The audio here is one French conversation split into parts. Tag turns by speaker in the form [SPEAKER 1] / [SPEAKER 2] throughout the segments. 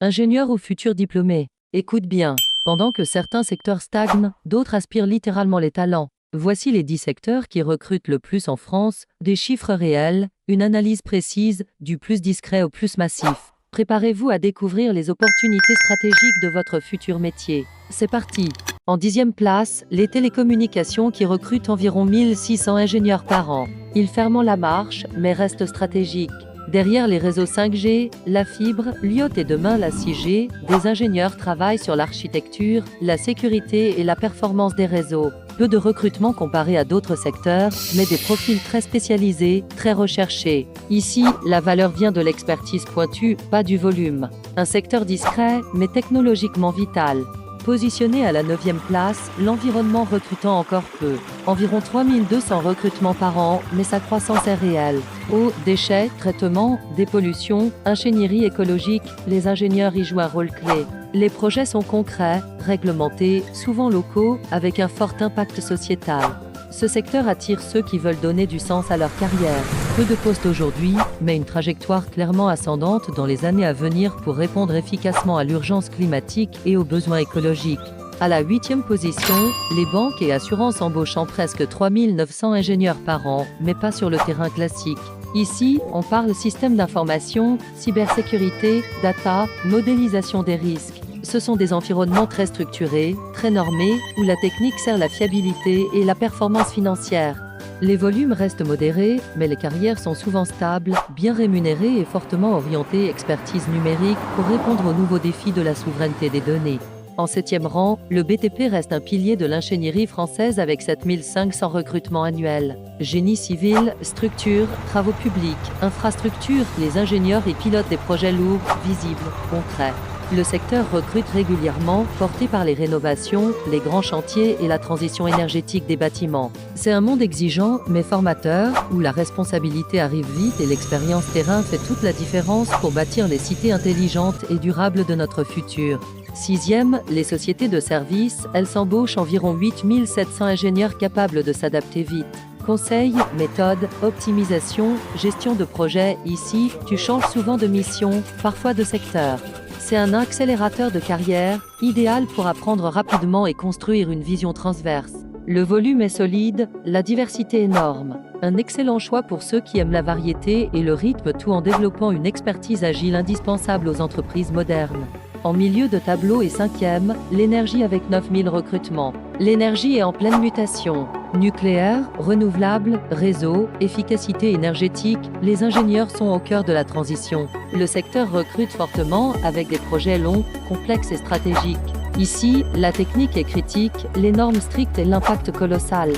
[SPEAKER 1] Ingénieurs ou futurs diplômés. Écoute bien. Pendant que certains secteurs stagnent, d'autres aspirent littéralement les talents. Voici les 10 secteurs qui recrutent le plus en France, des chiffres réels, une analyse précise, du plus discret au plus massif. Préparez-vous à découvrir les opportunités stratégiques de votre futur métier. C'est parti. En 10e place, les télécommunications qui recrutent environ 1600 ingénieurs par an. Ils ferment la marche, mais restent stratégiques. Derrière les réseaux 5G, la fibre, l'IoT et demain la 6G, des ingénieurs travaillent sur l'architecture, la sécurité et la performance des réseaux. Peu de recrutement comparé à d'autres secteurs, mais des profils très spécialisés, très recherchés. Ici, la valeur vient de l'expertise pointue, pas du volume. Un secteur discret, mais technologiquement vital. Positionné à la 9e place, l'environnement recrutant encore peu. Environ 3200 recrutements par an, mais sa croissance est réelle. Eau, déchets, traitement, dépollution, ingénierie écologique, les ingénieurs y jouent un rôle clé. Les projets sont concrets, réglementés, souvent locaux, avec un fort impact sociétal. Ce secteur attire ceux qui veulent donner du sens à leur carrière. Peu de postes aujourd'hui, mais une trajectoire clairement ascendante dans les années à venir pour répondre efficacement à l'urgence climatique et aux besoins écologiques. À la 8e position, les banques et assurances embauchant presque 3900 ingénieurs par an, mais pas sur le terrain classique. Ici, on parle système d'information, cybersécurité, data, modélisation des risques. Ce sont des environnements très structurés, très normés, où la technique sert la fiabilité et la performance financière. Les volumes restent modérés, mais les carrières sont souvent stables, bien rémunérées et fortement orientées expertise numérique pour répondre aux nouveaux défis de la souveraineté des données. En 7e rang, le BTP reste un pilier de l'ingénierie française avec 7500 recrutements annuels. Génie civil, structure, travaux publics, infrastructures, les ingénieurs y pilotent des projets lourds, visibles, concrets. Le secteur recrute régulièrement, porté par les rénovations, les grands chantiers et la transition énergétique des bâtiments. C'est un monde exigeant, mais formateur, où la responsabilité arrive vite et l'expérience terrain fait toute la différence pour bâtir les cités intelligentes et durables de notre futur. 6e, les sociétés de services, elles s'embauchent environ 8700 ingénieurs capables de s'adapter vite. Conseil, méthode, optimisation, gestion de projet, ici, tu changes souvent de mission, parfois de secteur. C'est un accélérateur de carrière, idéal pour apprendre rapidement et construire une vision transverse. Le volume est solide, la diversité énorme. Un excellent choix pour ceux qui aiment la variété et le rythme tout en développant une expertise agile indispensable aux entreprises modernes. En milieu de tableau et 5e, l'énergie avec 9000 recrutements. L'énergie est en pleine mutation. Nucléaire, renouvelable, réseau, efficacité énergétique, les ingénieurs sont au cœur de la transition. Le secteur recrute fortement avec des projets longs, complexes et stratégiques. Ici, la technique est critique, les normes strictes et l'impact colossal.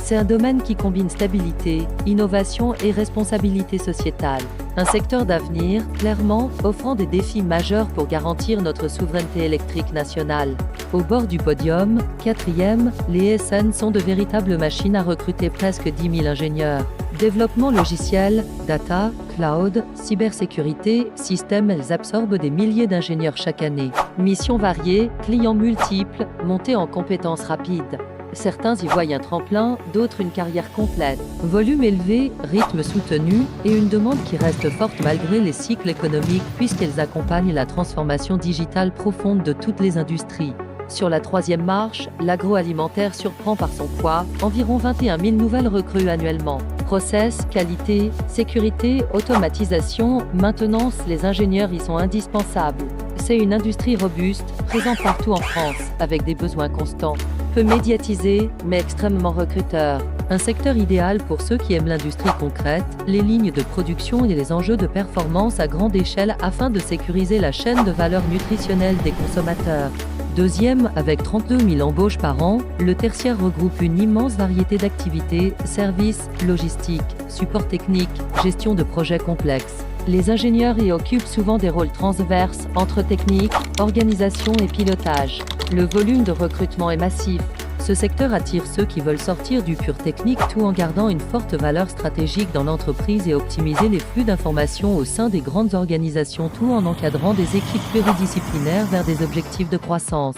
[SPEAKER 1] C'est un domaine qui combine stabilité, innovation et responsabilité sociétale. Un secteur d'avenir, clairement, offrant des défis majeurs pour garantir notre souveraineté électrique nationale. Au bord du podium, 4e, les SN sont de véritables machines à recruter presque 10 000 ingénieurs. Développement logiciel, data, cloud, cybersécurité, système, elles absorbent des milliers d'ingénieurs chaque année. Missions variées, clients multiples, montée en compétences rapides. Certains y voient un tremplin, d'autres une carrière complète. Volume élevé, rythme soutenu et une demande qui reste forte malgré les cycles économiques puisqu'elles accompagnent la transformation digitale profonde de toutes les industries. Sur la 3e marche, l'agroalimentaire surprend par son poids, environ 21 000 nouvelles recrues annuellement. Process, qualité, sécurité, automatisation, maintenance, les ingénieurs y sont indispensables. C'est une industrie robuste, présente partout en France, avec des besoins constants. Peu médiatisé, mais extrêmement recruteur. Un secteur idéal pour ceux qui aiment l'industrie concrète, les lignes de production et les enjeux de performance à grande échelle afin de sécuriser la chaîne de valeur nutritionnelle des consommateurs. 2e, avec 32 000 embauches par an, le tertiaire regroupe une immense variété d'activités, services, logistique, support technique, gestion de projets complexes. Les ingénieurs y occupent souvent des rôles transverses entre technique, organisation et pilotage. Le volume de recrutement est massif. Ce secteur attire ceux qui veulent sortir du pur technique tout en gardant une forte valeur stratégique dans l'entreprise et optimiser les flux d'informations au sein des grandes organisations tout en encadrant des équipes pluridisciplinaires vers des objectifs de croissance.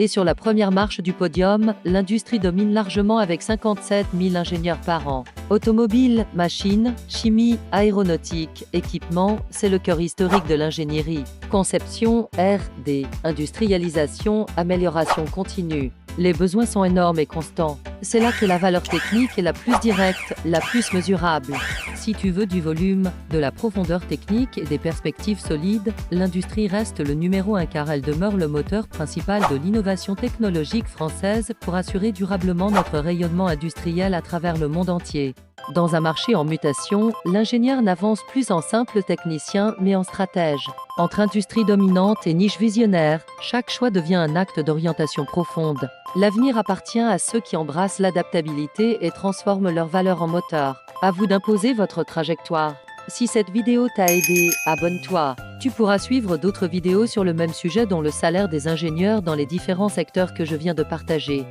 [SPEAKER 1] Et sur la première marche du podium, l'industrie domine largement avec 57 000 ingénieurs par an. Automobile, machines, chimie, aéronautique, équipement, c'est le cœur historique de l'ingénierie. Conception, R&D, industrialisation, amélioration continue. Les besoins sont énormes et constants. C'est là que la valeur technique est la plus directe, la plus mesurable. Si tu veux du volume, de la profondeur technique et des perspectives solides, l'industrie reste le numéro 1 car elle demeure le moteur principal de l'innovation technologique française pour assurer durablement notre rayonnement industriel à travers le monde entier. Dans un marché en mutation, l'ingénieur n'avance plus en simple technicien mais en stratège. Entre industrie dominante et niche visionnaire, chaque choix devient un acte d'orientation profonde. L'avenir appartient à ceux qui embrassent l'adaptabilité et transforment leurs valeurs en moteur. À vous d'imposer votre trajectoire. Si cette vidéo t'a aidé, abonne-toi. Tu pourras suivre d'autres vidéos sur le même sujet dont le salaire des ingénieurs dans les différents secteurs que je viens de partager.